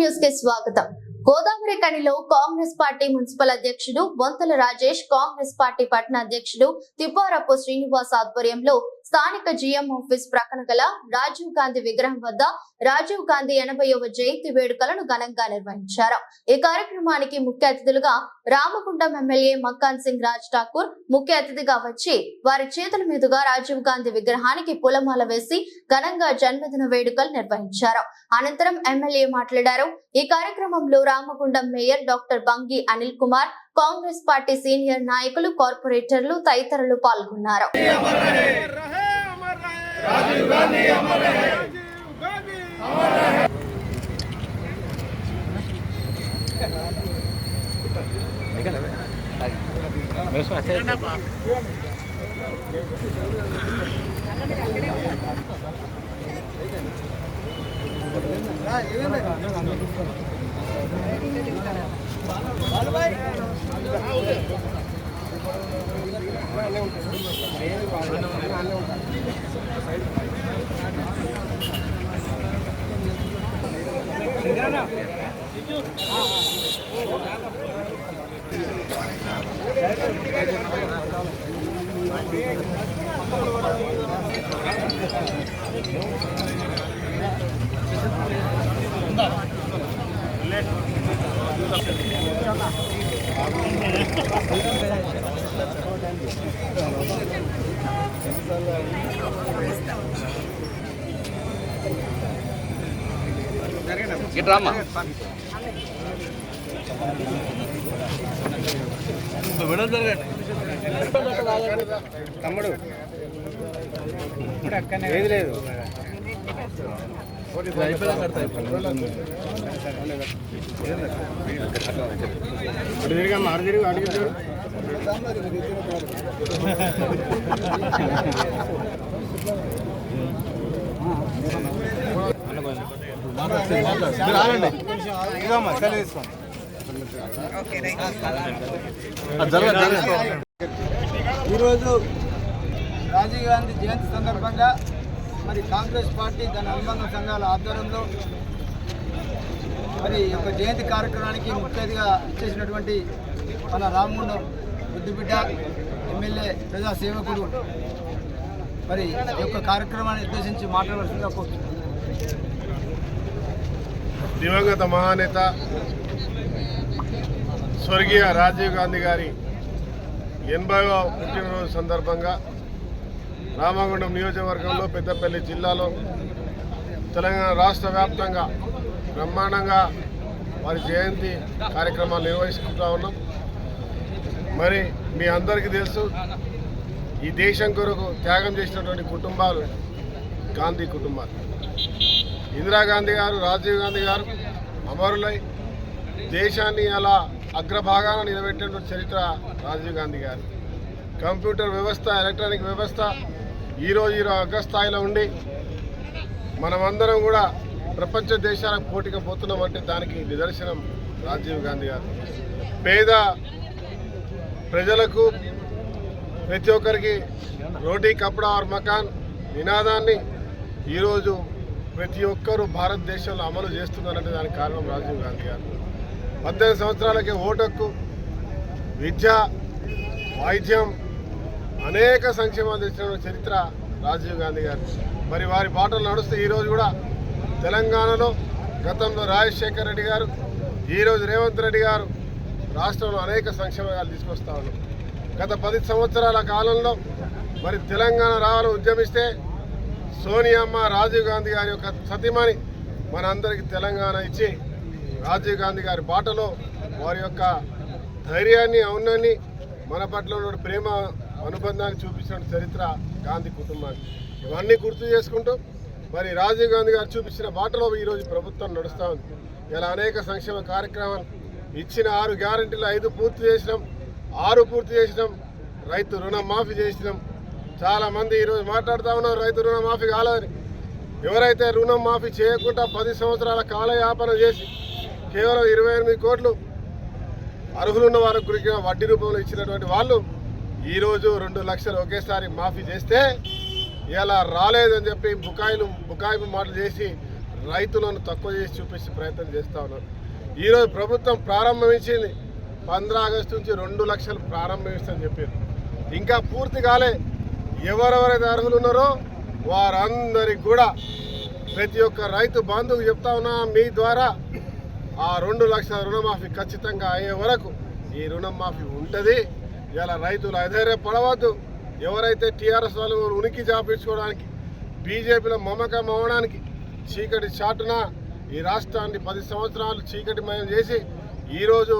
News కి స్వాగతం. Godavari కనిలో Congress party municipal అధ్యక్షుడు బొంతల రాజేష్, కాంగ్రెస్ పార్టీ పట్టణ అధ్యక్షుడు తిప్పారపు శ్రీనివాస్ ఆధ్వర్యంలో స్థానిక జీఎం ఆఫీస్ ప్రక్కన గల రాజీవ్ గాంధీ విగ్రహం వద్ద రాజీవ్ గాంధీ 80వ జయంతి వేడుకలను ఘనంగా నిర్వహించారు. ఈ కార్యక్రమానికి ముఖ్య అతిథులుగా రామగుండం ఎమ్మెల్యే మక్కాన్ సింగ్ రాజ్ ఠాకూర్ ముఖ్య అతిథిగా వచ్చి వారి చేతుల మీదుగా రాజీవ్ గాంధీ విగ్రహానికి పూలమాల వేసి ఘనంగా జన్మదిన వేడుకలు నిర్వహించారు. అనంతరం ఎమ్మెల్యే మాట్లాడారు. ఈ కార్యక్రమంలో Ramagundam mayor doctor Bangi Anil Kumar, Congress party senior నాయకులు, కార్పొరేటర్లు తదితరులు పాల్గొన్నారు. తమ్ముడు ఏది లేదు మారు తిరిగి అడిగారు. ఈరోజు రాజీవ్ గాంధీ జయంతి సందర్భంగా మరి కాంగ్రెస్ పార్టీ దాని అనుబంధ సంఘాల ఆధ్వర్యంలో మరి యొక్క జయంతి కార్యక్రమానికి ముఖ్య అతిథిగా చేసినటువంటి మన రామగుండం బుద్ధిబిడ్డ ఎమ్మెల్యే ప్రజా సేవకుడు మరి ఈ యొక్క కార్యక్రమాన్ని ఉద్దేశించి మాట్లాడవలసిందిగా కోరుతున్నాను. దివంగత మహానేత స్వర్గీయ రాజీవ్ గాంధీ గారి 80వ పుట్టినరోజు సందర్భంగా రామగుండం నియోజకవర్గంలో, పెద్దపల్లి జిల్లాలో, తెలంగాణ రాష్ట్ర వ్యాప్తంగా బ్రహ్మాండంగా వారి జయంతి కార్యక్రమాలు నిర్వహిస్తూ ఉన్నాం. మరి మీ అందరికీ తెలుసు, ఈ దేశం కొరకు త్యాగం చేసినటువంటి కుటుంబాలు గాంధీ కుటుంబాలు. ఇందిరాగాంధీ గారు, రాజీవ్ గాంధీ గారు అమరులై దేశాన్ని అలా అగ్రభాగాన నిలబెట్టినటువంటి చరిత్ర రాజీవ్ గాంధీ గారు. కంప్యూటర్ వ్యవస్థ, ఎలక్ట్రానిక్ వ్యవస్థ ఈరోజు అగ్రస్థాయిలో ఉండి మనమందరం కూడా ప్రపంచ దేశాలకు పోటీగా పోతున్నామంటే దానికి నిదర్శనం రాజీవ్ గాంధీ గారు. పేద ప్రజలకు ప్రతి ఒక్కరికి రోటీ కప్డా ఆర్ మకాన్ నినాదాన్ని ఈరోజు ప్రతి ఒక్కరూ భారతదేశంలో అమలు చేస్తున్నారంటే దానికి కారణం రాజీవ్ గాంధీ గారు. 18 సంవత్సరాలకే ఓటు హక్కు, విద్య, వైద్యం, అనేక సంక్షేమాలు తెచ్చిన చరిత్ర రాజీవ్ గాంధీ గారు. మరి వారి బాటలు నడుస్తూ ఈరోజు కూడా తెలంగాణలో గతంలో రాజశేఖర రెడ్డి గారు, ఈరోజు రేవంత్ రెడ్డి గారు రాష్ట్రంలో అనేక సంక్షేమాలు తీసుకొస్తా ఉన్నారు. గత 10 సంవత్సరాల కాలంలో మరి తెలంగాణ రావాలని ఉద్యమిస్తే సోనియమ్మ, రాజీవ్ గాంధీ గారి యొక్క సతీమణి మనందరికీ తెలంగాణ ఇచ్చి రాజీవ్ గాంధీ గారి బాటలో వారి యొక్క ధైర్యాన్ని, ఔన్నన్ని, మన పట్ల ఉన్న ప్రేమ అనుబంధాన్ని చూపించిన చరిత్ర గాంధీ కుటుంబానికి. ఇవన్నీ గుర్తు చేసుకుంటూ మరి రాజీవ్ గాంధీ గారు చూపించిన బాటలో ఈరోజు ప్రభుత్వం నడుస్తూ ఉంది. ఇలా అనేక సంక్షేమ కార్యక్రమాలు ఇచ్చిన 6 గ్యారంటీలు 5 పూర్తి చేసినాం, 6 పూర్తి చేసినాం. రైతు రుణమాఫీ చేసినాం. చాలామంది ఈరోజు మాట్లాడుతూ ఉన్నారు రైతు రుణమాఫీ కాలేదని. ఎవరైతే రుణమాఫీ చేయకుండా 10 సంవత్సరాల కాలయాపన చేసి కేవలం 28 కోట్లు అర్హులున్న వారికి గురికి వడ్డీ రూపంలో ఇచ్చినటువంటి వాళ్ళు ఈరోజు 2 లక్షలు ఒకేసారి మాఫీ చేస్తే ఇలా రాలేదని చెప్పి బుకాయింపు మాటలు చేసి రైతులను తక్కువ చేసి చూపించే ప్రయత్నం చేస్తూ ఉన్నారు. ఈరోజు ప్రభుత్వం ప్రారంభించింది 15 ఆగస్టు నుంచి 2 లక్షలు ప్రారంభిస్తామని చెప్పారు. ఇంకా పూర్తి కాలే. ఎవరెవరైతే అర్హులు ఉన్నారో వారందరికి కూడా ప్రతి ఒక్క రైతు బంధువుకు చెప్తా ఉన్నా, మీ ద్వారా ఆ 2 లక్షల రుణమాఫీ ఖచ్చితంగా అయ్యే వరకు ఈ రుణమాఫీ ఉంటుంది. ఇలా రైతులు అధైర్యపడవద్దు. ఎవరైతే టీఆర్ఎస్ వాళ్ళు ఉనికి జాపించుకోవడానికి, బీజేపీలో మమకం అవ్వడానికి చీకటి చాటున ఈ రాష్ట్రాన్ని 10 సంవత్సరాలు చీకటిమయం చేసి ఈరోజు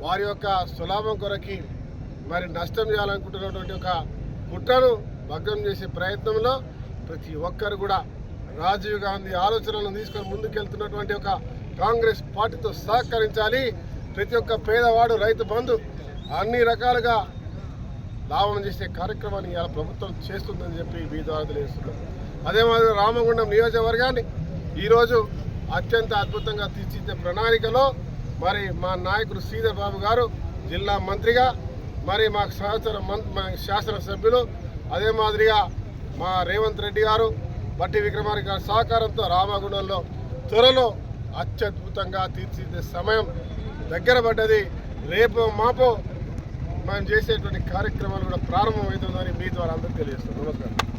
వారి యొక్క సులాభం కొరకి మరి నష్టం చేయాలనుకుంటున్నటువంటి ఒక కుట్రను భగ్నం చేసే ప్రయత్నంలో ప్రతి ఒక్కరు కూడా రాజీవ్ గాంధీ ఆలోచనలను తీసుకొని ముందుకెళ్తున్నటువంటి ఒక కాంగ్రెస్ పార్టీతో సహకరించాలి. ప్రతి ఒక్క పేదవాడు రైతు బంధు అన్ని రకాలుగా లాభం చేసే కార్యక్రమాన్ని ఇవాళ ప్రభుత్వం చేస్తుందని చెప్పి మీ ద్వారా తెలియజేస్తున్నాం. అదే మాదిరి రామగుండం నియోజకవర్గాన్ని ఈరోజు అత్యంత అద్భుతంగా తీర్చిదిద్దే ప్రణాళికలో మరి మా నాయకుడు శ్రీధర్ బాబు గారు జిల్లా మంత్రిగా, మరి మా శాసనసభ్యులు, అదే మాదిరిగా మా రేవంత్ రెడ్డి గారు, బట్టి విక్రమార్క గారి సహకారంతో రామగుండంలో త్వరలో అత్యద్భుతంగా తీర్చిదిద్దే సమయం దగ్గర పడ్డది. రేపు మాపో మనం చేసేటువంటి కార్యక్రమాలు కూడా ప్రారంభమవుతుందని మీ ద్వారా అందరికీ తెలియజేస్తాం. నమస్కారం.